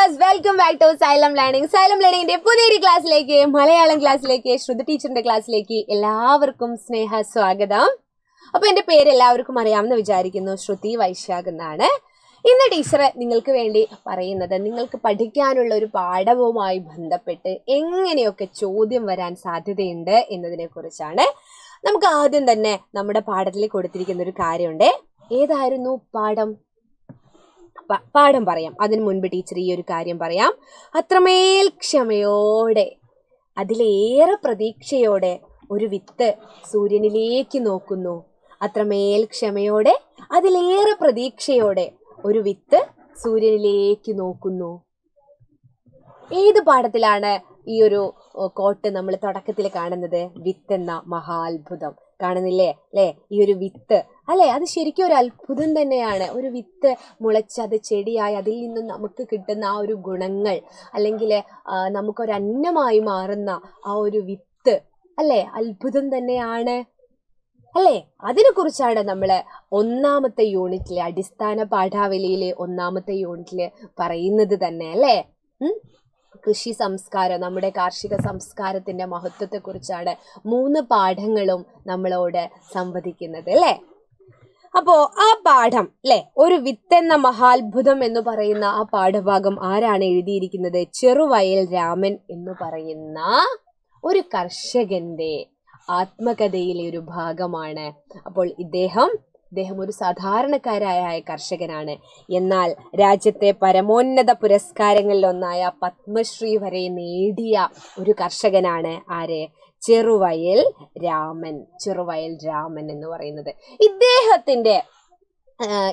Viewers, welcome back to Xylem Learning. Xylem ലേണിംഗിന്റെ പുതിയൊരു ക്ലാസ്സിലേക്ക്, മലയാളം ക്ലാസ്സിലേക്ക്, ശ്രുതി ടീച്ചറിന്റെ ക്ലാസ്സിലേക്ക് എല്ലാവർക്കും സ്നേഹ സ്വാഗതം. അപ്പൊ എന്റെ പേര് എല്ലാവർക്കും അറിയാമെന്ന് വിചാരിക്കുന്നു, ശ്രുതി വൈശാഖ് എന്നാണ്. ഇന്ന് ടീച്ചർ നിങ്ങൾക്ക് വേണ്ടി പറയുന്നത് നിങ്ങൾക്ക് പഠിക്കാനുള്ള ഒരു പാഠവുമായി ബന്ധപ്പെട്ട് എങ്ങനെയൊക്കെ ചോദ്യം വരാൻ സാധ്യതയുണ്ട് എന്നതിനെ കുറിച്ചാണ്. നമുക്ക് ആദ്യം തന്നെ നമ്മുടെ പാഠത്തിൽ കൊടുത്തിരിക്കുന്ന ഒരു കാര്യമുണ്ട്. ഏതായിരുന്നു പാഠം? പാഠം പറയാം. അതിനു മുൻപ് ടീച്ചർ ഈ ഒരു കാര്യം പറയാം. അത്രമേൽ ക്ഷമയോടെ, അതിലേറെ പ്രതീക്ഷയോടെ ഒരു വിത്ത് സൂര്യനിലേക്ക് നോക്കുന്നു. അത്രമേൽ ക്ഷമയോടെ, അതിലേറെ പ്രതീക്ഷയോടെ ഒരു വിത്ത് സൂര്യനിലേക്ക് നോക്കുന്നു. ഏത് പാഠത്തിലാണ് ഈ ഒരു കോട്ട് നമ്മൾ തുടക്കത്തിൽ കാണുന്നത്? വിത്ത് എന്ന മഹാത്ഭുതം കാണുന്നില്ലേ അല്ലേ? ഈ ഒരു വിത്ത് അല്ലെ, അത് ശരിക്കും ഒരു അത്ഭുതം തന്നെയാണ്. ഒരു വിത്ത് മുളച്ച് അത് ചെടിയായി അതിൽ നിന്നും നമുക്ക് കിട്ടുന്ന ആ ഒരു ഗുണങ്ങൾ, അല്ലെങ്കിൽ നമുക്കൊരു അന്നമായി മാറുന്ന ആ ഒരു വിത്ത് അല്ലെ, അത്ഭുതം തന്നെയാണ് അല്ലേ? അതിനെ കുറിച്ചാണ് നമ്മൾ ഒന്നാമത്തെ യൂണിറ്റിലെ, അടിസ്ഥാന പാഠാവലിയിലെ ഒന്നാമത്തെ യൂണിറ്റില് പറയുന്നത് തന്നെ അല്ലേ. കൃഷി സംസ്കാരം, നമ്മുടെ കാർഷിക സംസ്കാരത്തിന്റെ മഹത്വത്തെ കുറിച്ചാണ് 3 പാഠങ്ങളും നമ്മളോട് സംവദിക്കുന്നത് അല്ലേ. അപ്പോ ആ പാഠം അല്ലെ, ഒരു വിത്തെന്ന മഹാത്ഭുതം എന്ന് പറയുന്ന ആ പാഠഭാഗം ആരാണ് എഴുതിയിരിക്കുന്നത്? ചെറുവയൽ രാമൻ എന്ന് പറയുന്ന ഒരു കർഷകന്റെ ആത്മകഥയിലെ ഒരു ഭാഗമാണ്. അപ്പോൾ ഇദ്ദേഹം ഒരു സാധാരണക്കാരായ കർഷകനാണ്. എന്നാൽ രാജ്യത്തെ പരമോന്നത പുരസ്കാരങ്ങളിലൊന്നായ പത്മശ്രീ വരെ നേടിയ ഒരു കർഷകനാണ് ആര്? ചെറുവയൽ രാമൻ. ചെറുവയൽ രാമൻ എന്ന് പറയുന്നത്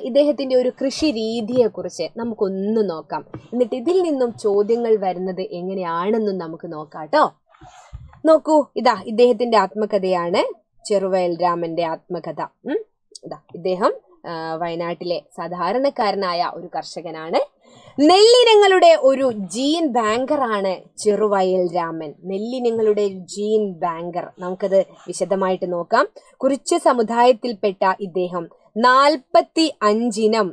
ഇദ്ദേഹത്തിന്റെ ഒരു കൃഷി രീതിയെ കുറിച്ച് നമുക്കൊന്ന് നോക്കാം. എന്നിട്ട് ഇതിൽ നിന്നും ചോദ്യങ്ങൾ വരുന്നത് എങ്ങനെയാണെന്നും നമുക്ക് നോക്കാം കേട്ടോ. നോക്കൂ, ഇതാ ഇദ്ദേഹത്തിന്റെ ആത്മകഥയാണ്, ചെറുവയൽ രാമന്റെ ആത്മകഥ. ഇദ്ദേഹം വയനാട്ടിലെ സാധാരണക്കാരനായ ഒരു കർഷകനാണ്. നെല്ലിനങ്ങളുടെ ഒരു ജീൻ ബാങ്കറാണ് ചെറുവയൽ രാമൻ. നെല്ലിനങ്ങളുടെ ജീൻ ബാങ്കർ, നമുക്കത് വിശദമായിട്ട് നോക്കാം. കുറിച്യ സമുദായത്തിൽപ്പെട്ട ഇദ്ദേഹം 45 ഇനം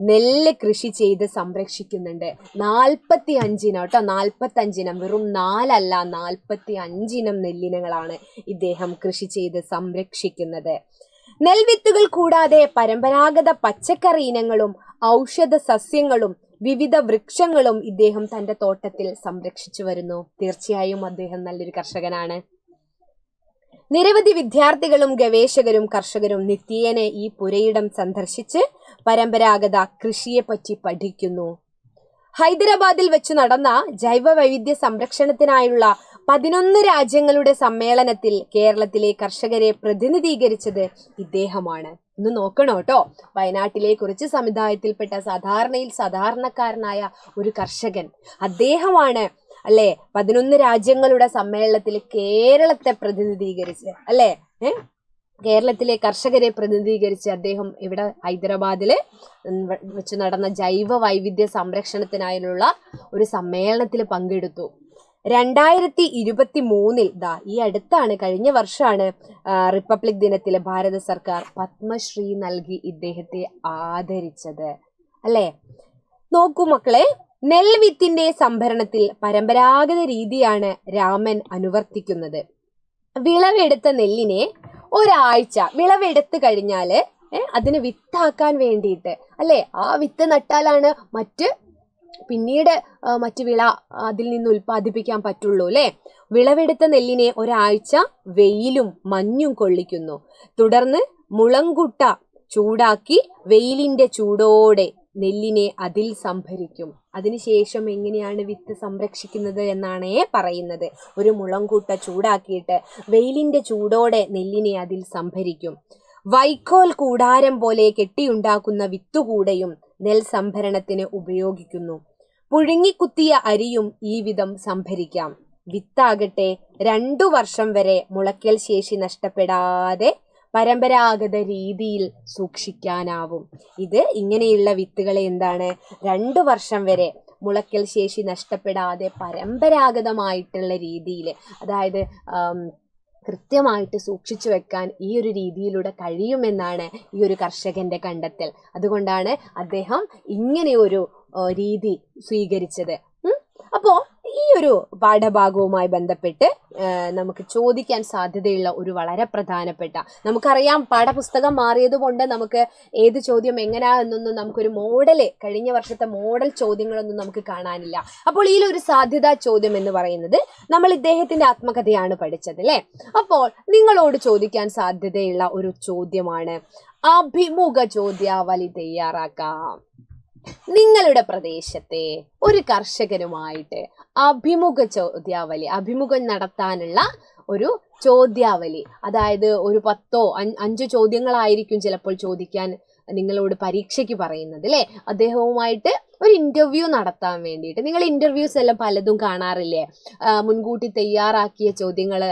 നെല്ല് കൃഷി ചെയ്ത് സംരക്ഷിക്കുന്നുണ്ട്. 45 ഇനം കേട്ടോ, 45 ഇനം, വെറും 4 അല്ല, 45 ഇനം നെല്ലിനങ്ങളാണ് ഇദ്ദേഹം കൃഷി ചെയ്ത് സംരക്ഷിക്കുന്നത്. നെൽവിത്തുകൾ കൂടാതെ പരമ്പരാഗത പച്ചക്കറി ഇനങ്ങളും ഔഷധ സസ്യങ്ങളും വിവിധ വൃക്ഷങ്ങളും ഇദ്ദേഹം തന്റെ തോട്ടത്തിൽ സംരക്ഷിച്ചു വരുന്നു. തീർച്ചയായും അദ്ദേഹം നല്ലൊരു കർഷകനാണ്. നിരവധി വിദ്യാർത്ഥികളും ഗവേഷകരും കർഷകരും നിത്യേന ഈ പുരയിടം സന്ദർശിച്ച് പരമ്പരാഗത കൃഷിയെ പറ്റി പഠിക്കുന്നു. ഹൈദരാബാദിൽ വെച്ച് നടന്ന ജൈവ വൈവിധ്യ സംരക്ഷണത്തിനായുള്ള 11 രാജ്യങ്ങളുടെ സമ്മേളനത്തിൽ കേരളത്തിലെ കർഷകരെ പ്രതിനിധീകരിച്ചത് ഇദ്ദേഹമാണ്. ഒന്ന് നോക്കണോ കേട്ടോ. വയനാട്ടിലെ കുറിച്ച് സമുദായത്തിൽപ്പെട്ട സാധാരണക്കാരനായ ഒരു കർഷകൻ, അദ്ദേഹമാണ് അല്ലെ 11 രാജ്യങ്ങളുടെ സമ്മേളനത്തിൽ കേരളത്തെ പ്രതിനിധീകരിച്ച് അല്ലെ, കേരളത്തിലെ കർഷകരെ പ്രതിനിധീകരിച്ച് അദ്ദേഹം ഇവിടെ ഹൈദരാബാദില് വെച്ച് നടന്ന ജൈവ വൈവിധ്യ സംരക്ഷണത്തിനായുള്ള ഒരു സമ്മേളനത്തിൽ പങ്കെടുത്തു. 2023 ഈ അടുത്താണ്, കഴിഞ്ഞ വർഷമാണ് റിപ്പബ്ലിക് ദിനത്തിൽ ഭാരത സർക്കാർ പത്മശ്രീ നൽകി ഇദ്ദേഹത്തെ ആദരിച്ചത് അല്ലെ. നോക്കൂ മക്കളെ, നെൽവിത്തിന്റെ സംഭരണത്തിൽ പരമ്പരാഗത രീതിയാണ് രാമൻ അനുവർത്തിക്കുന്നത്. വിളവെടുത്ത നെല്ലിനെ ഒരാഴ്ച, വിളവെടുത്ത് കഴിഞ്ഞാല് അതിന് വിത്താക്കാൻ വേണ്ടിയിട്ട് അല്ലെ, ആ വിത്ത് നട്ടാലാണ് പിന്നീട് മറ്റു വിള അതിൽ നിന്ന് ഉൽപ്പാദിപ്പിക്കാൻ പറ്റുള്ളൂ അല്ലെ. വിളവെടുത്ത നെല്ലിനെ ഒരാഴ്ച വെയിലും മഞ്ഞും കൊള്ളിക്കുന്നു. തുടർന്ന് മുളങ്കുട്ട ചൂടാക്കി വെയിലിന്റെ ചൂടോടെ നെല്ലിനെ അതിൽ സംഭരിക്കും. അതിനുശേഷം എങ്ങനെയാണ് വിത്ത് സംരക്ഷിക്കുന്നത് എന്നാണ് പറയുന്നത്. ഒരു മുളങ്കൂട്ട ചൂടാക്കിയിട്ട് വെയിലിന്റെ ചൂടോടെ നെല്ലിനെ അതിൽ സംഭരിക്കും. വൈക്കോൽ കൂടാരം പോലെ കെട്ടിയുണ്ടാക്കുന്ന വിത്തുകൂടെയും നെൽ സംഭരണത്തിന് ഉപയോഗിക്കുന്നു. പുഴുങ്ങിക്കുത്തിയ അരിയും ഈ വിധം സംഭരിക്കാം. വിത്താകട്ടെ 2 വർഷം വരെ മുളയ്ക്കൽ ശേഷി നഷ്ടപ്പെടാതെ പരമ്പരാഗത രീതിയിൽ സൂക്ഷിക്കാനാവും. ഇങ്ങനെയുള്ള വിത്തുകളെ 2 വർഷം വരെ മുളയ്ക്കൽ ശേഷി നഷ്ടപ്പെടാതെ പരമ്പരാഗതമായിട്ടുള്ള രീതിയിൽ, അതായത് കൃത്യമായിട്ട് സൂക്ഷിച്ചു വെക്കാൻ ഈ ഒരു രീതിയിലൂടെ കഴിയുമെന്നാണ് ഈ ഒരു കർഷകന്റെ കണ്ടെത്തൽ. അതുകൊണ്ടാണ് അദ്ദേഹം ഇങ്ങനെ ഒരു രീതി സ്വീകരിച്ചത്? അപ്പോ ഈ ഒരു പാഠഭാഗവുമായി ബന്ധപ്പെട്ട് നമുക്ക് ചോദിക്കാൻ സാധ്യതയുള്ള ഒരു വളരെ പ്രധാനപ്പെട്ട, നമുക്കറിയാം പാഠപുസ്തകം മാറിയതുകൊണ്ട് നമുക്ക് ഏത് ചോദ്യം എങ്ങനെയാ എന്നൊന്നും നമുക്കൊരു മോഡല്, കഴിഞ്ഞ വർഷത്തെ മോഡൽ ചോദ്യങ്ങളൊന്നും നമുക്ക് കാണാനില്ല. അപ്പോൾ ഈ ഒരു സാധ്യതാ ചോദ്യം എന്ന് പറയുന്നത് നമ്മൾ ഇദ്ദേഹത്തിന്റെ ആത്മകഥയാണ് പഠിച്ചത് അല്ലേ? അപ്പോൾ നിങ്ങളോട് ചോദിക്കാൻ സാധ്യതയുള്ള ഒരു ചോദ്യമാണ്, അഭിമുഖ ചോദ്യാവലി തയ്യാറാക്കാം. നിങ്ങളുടെ പ്രദേശത്തെ ഒരു കർഷകനുമായിട്ട് അഭിമുഖം നടത്താനുള്ള ഒരു ചോദ്യാവലി, അതായത് ഒരു 5 ചോദ്യങ്ങളായിരിക്കും ചിലപ്പോൾ ചോദിക്കാൻ നിങ്ങളോട് പരീക്ഷയ്ക്ക് പറയുന്നത് അല്ലേ? അദ്ദേഹവുമായിട്ട് ഒരു ഇന്റർവ്യൂ നടത്താൻ വേണ്ടിയിട്ട്. നിങ്ങൾ ഇന്റർവ്യൂസ് എല്ലാം പലതും കാണാറില്ലേ? മുൻകൂട്ടി തയ്യാറാക്കിയ ചോദ്യങ്ങൾ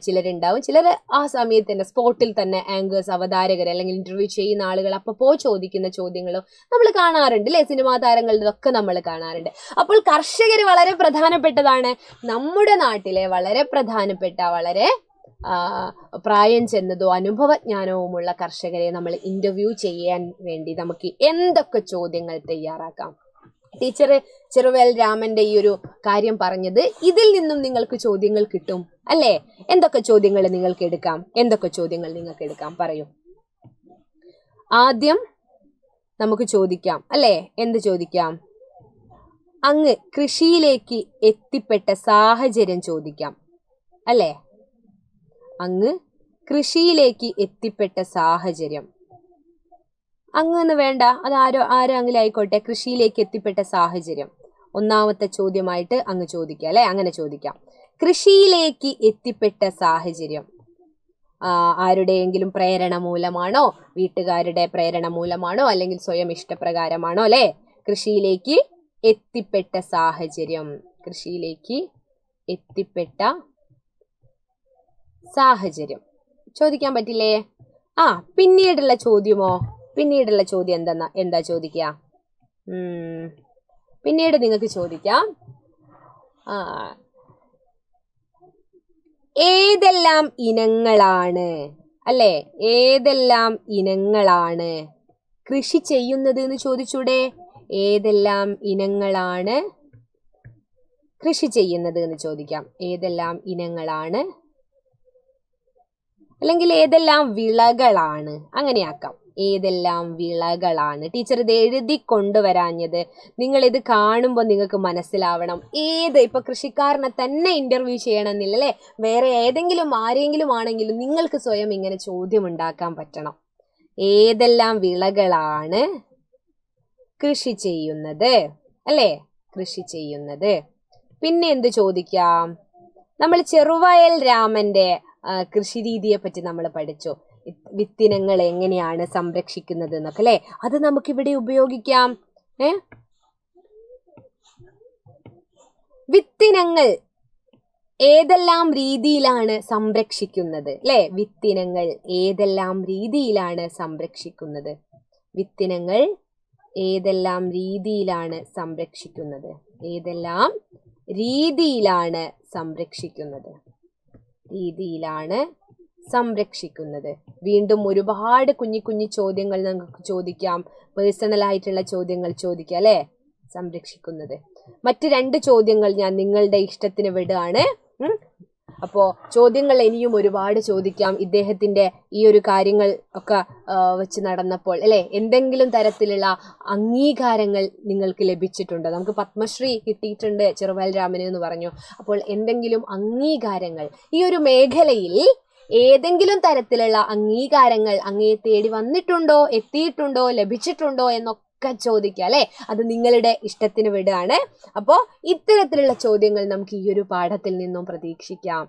ചിലരുണ്ടാവും, ചിലർ ആ സമയത്ത് തന്നെ സ്പോട്ടിൽ തന്നെ ആങ്കേഴ്സ്, അവതാരകർ അല്ലെങ്കിൽ ഇന്റർവ്യൂ ചെയ്യുന്ന ആളുകൾ അപ്പോൾ ചോദിക്കുന്ന ചോദ്യങ്ങളും നമ്മൾ കാണാറുണ്ട് അല്ലേ? സിനിമാ താരങ്ങളുടെതൊക്കെ നമ്മൾ കാണാറുണ്ട്. അപ്പോൾ കർഷകർ വളരെ പ്രധാനപ്പെട്ടതാണ്. നമ്മുടെ നാട്ടിലെ വളരെ പ്രധാനപ്പെട്ട, വളരെ പ്രായം ചെന്നതോ അനുഭവജ്ഞാനവുമുള്ള കർഷകരെ നമ്മൾ ഇന്റർവ്യൂ ചെയ്യാൻ വേണ്ടി നമുക്ക് എന്തൊക്കെ ചോദ്യങ്ങൾ തയ്യാറാക്കാം? ടീച്ചർ ചെറുവേൽ രാമന്റെ ഈ ഒരു കാര്യം പറഞ്ഞത്, ഇതിൽ നിന്നും നിങ്ങൾക്ക് ചോദ്യങ്ങൾ കിട്ടും അല്ലേ? എന്തൊക്കെ ചോദ്യങ്ങൾ നിങ്ങൾക്ക് എടുക്കാം? എന്തൊക്കെ ചോദ്യങ്ങൾ നിങ്ങൾക്ക് എടുക്കാം? പറയൂ. ആദ്യം നമുക്ക് ചോദിക്കാം അല്ലേ? എന്ത് ചോദിക്കാം? അങ്ങ് കൃഷിയിലേക്ക് എത്തിപ്പെട്ട സാഹചര്യം ചോദിക്കാം അല്ലേ? അങ്ങ് കൃഷിയിലേക്ക് എത്തിപ്പെട്ട സാഹചര്യം. അങ്ങ് എന്ന് വേണ്ട, അത് ആരെങ്കിലും ആയിക്കോട്ടെ. കൃഷിയിലേക്ക് എത്തിപ്പെട്ട സാഹചര്യം ഒന്നാമത്തെ ചോദ്യമായിട്ട് അങ്ങ് ചോദിക്കാം അല്ലെ? അങ്ങനെ ചോദിക്കാം. കൃഷിയിലേക്ക് എത്തിപ്പെട്ട സാഹചര്യം ആരുടെയെങ്കിലും പ്രേരണ മൂലമാണോ? വീട്ടുകാരുടെ പ്രേരണ മൂലമാണോ? അല്ലെങ്കിൽ സ്വയം ഇഷ്ടപ്രകാരമാണോ? അല്ലെ? കൃഷിയിലേക്ക് എത്തിപ്പെട്ട സാഹചര്യം. കൃഷിയിലേക്ക് എത്തിപ്പെട്ട സാഹചര്യം ചോദിക്കാൻ പറ്റില്ലേ? പിന്നീടുള്ള ചോദ്യമോ? പിന്നീടുള്ള ചോദ്യം എന്താ ചോദിക്കുക? പിന്നീട് നിങ്ങൾക്ക് ചോദിക്കാം, ഏതെല്ലാം ഇനങ്ങളാണ് അല്ലെ? ഏതെല്ലാം ഇനങ്ങളാണ് കൃഷി ചെയ്യുന്നത് എന്ന് ചോദിച്ചൂടെ? ഏതെല്ലാം ഇനങ്ങളാണ് കൃഷി ചെയ്യുന്നത് എന്ന് ചോദിക്കാം. ഏതെല്ലാം ഇനങ്ങളാണ്, അല്ലെങ്കിൽ ഏതെല്ലാം വിളകളാണ്, അങ്ങനെയാക്കാം. ഏതെല്ലാം വിളകളാണ്. ടീച്ചർ ഇത് എഴുതി കൊണ്ടുവരാഞ്ഞത്, നിങ്ങൾ ഇത് കാണുമ്പോൾ നിങ്ങൾക്ക് മനസ്സിലാവണം. ഇപ്പൊ കൃഷിക്കാരനെ തന്നെ ഇന്റർവ്യൂ ചെയ്യണമെന്നില്ല അല്ലേ? വേറെ ആരെങ്കിലും ആണെങ്കിലും നിങ്ങൾക്ക് സ്വയം ഇങ്ങനെ ചോദ്യം ഉണ്ടാക്കാൻ പറ്റണം. ഏതെല്ലാം വിളകളാണ് കൃഷി ചെയ്യുന്നത് അല്ലേ? കൃഷി ചെയ്യുന്നത്. പിന്നെ എന്ത് ചോദിക്കാം? നമ്മൾ ചെറുവയൽ രാമന്റെ കൃഷി രീതിയെ പറ്റി നമ്മൾ പഠിച്ചു. വിത്തിനങ്ങൾ എങ്ങനെയാണ് സംരക്ഷിക്കുന്നത് എന്നൊക്കെ അല്ലെ? അത് നമുക്കിവിടെ ഉപയോഗിക്കാം. വിത്തിനങ്ങൾ ഏതെല്ലാം രീതിയിലാണ് സംരക്ഷിക്കുന്നത് അല്ലെ? വിത്തിനങ്ങൾ ഏതെല്ലാം രീതിയിലാണ് സംരക്ഷിക്കുന്നത്? വിത്തിനങ്ങൾ ഏതെല്ലാം രീതിയിലാണ് സംരക്ഷിക്കുന്നത്? ഏതെല്ലാം രീതിയിലാണ് സംരക്ഷിക്കുന്നത്? രീതിയിലാണ് സംരക്ഷിക്കുന്നത്. വീണ്ടും ഒരുപാട് കുഞ്ഞു ചോദ്യങ്ങൾ നമുക്ക് ചോദിക്കാം. പേഴ്സണൽ ആയിട്ടുള്ള ചോദ്യങ്ങൾ ചോദിക്കാം അല്ലെ? സംരക്ഷിക്കുന്നത്. മറ്റ് 2 ചോദ്യങ്ങൾ ഞാൻ നിങ്ങളുടെ ഇഷ്ടത്തിന് വിടുകയാണ്. അപ്പോ ചോദ്യങ്ങൾ ഇനിയും ഒരുപാട് ചോദിക്കാം. ഇദ്ദേഹത്തിന്റെ ഈ ഒരു കാര്യങ്ങൾ ഒക്കെ വെച്ച് നടന്നപ്പോൾ അല്ലെ, എന്തെങ്കിലും തരത്തിലുള്ള അംഗീകാരങ്ങൾ നിങ്ങൾക്ക് ലഭിച്ചിട്ടുണ്ടോ? നമുക്ക് പത്മശ്രീ കിട്ടിയിട്ടുണ്ട് ചെറുവയൽ രാമന് എന്ന് പറഞ്ഞു. അപ്പോൾ എന്തെങ്കിലും അംഗീകാരങ്ങൾ ഈ ഒരു മേഖലയിൽ, ഏതെങ്കിലും തരത്തിലുള്ള അംഗീകാരങ്ങൾ അങ്ങയെ തേടി വന്നിട്ടുണ്ടോ, എത്തിയിട്ടുണ്ടോ, ലഭിച്ചിട്ടുണ്ടോ എന്നൊക്കെ ചോദിക്കാം അല്ലെ? അത് നിങ്ങളുടെ ഇഷ്ടത്തിന് വിടുകയാണ്. അപ്പോൾ ഇത്തരത്തിലുള്ള ചോദ്യങ്ങൾ നമുക്ക് ഈ ഒരു പാഠത്തിൽ നിന്നും പ്രതീക്ഷിക്കാം.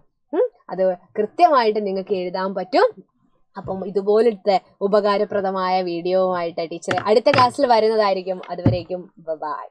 അത് കൃത്യമായിട്ട് നിങ്ങൾക്ക് എഴുതാൻ പറ്റും. അപ്പം ഇതുപോലത്തെ ഉപകാരപ്രദമായ വീഡിയോവുമായിട്ട് ടീച്ചർ അടുത്ത ക്ലാസ്സിൽ വരുന്നതായിരിക്കും. അതുവരേക്കും ബൈ.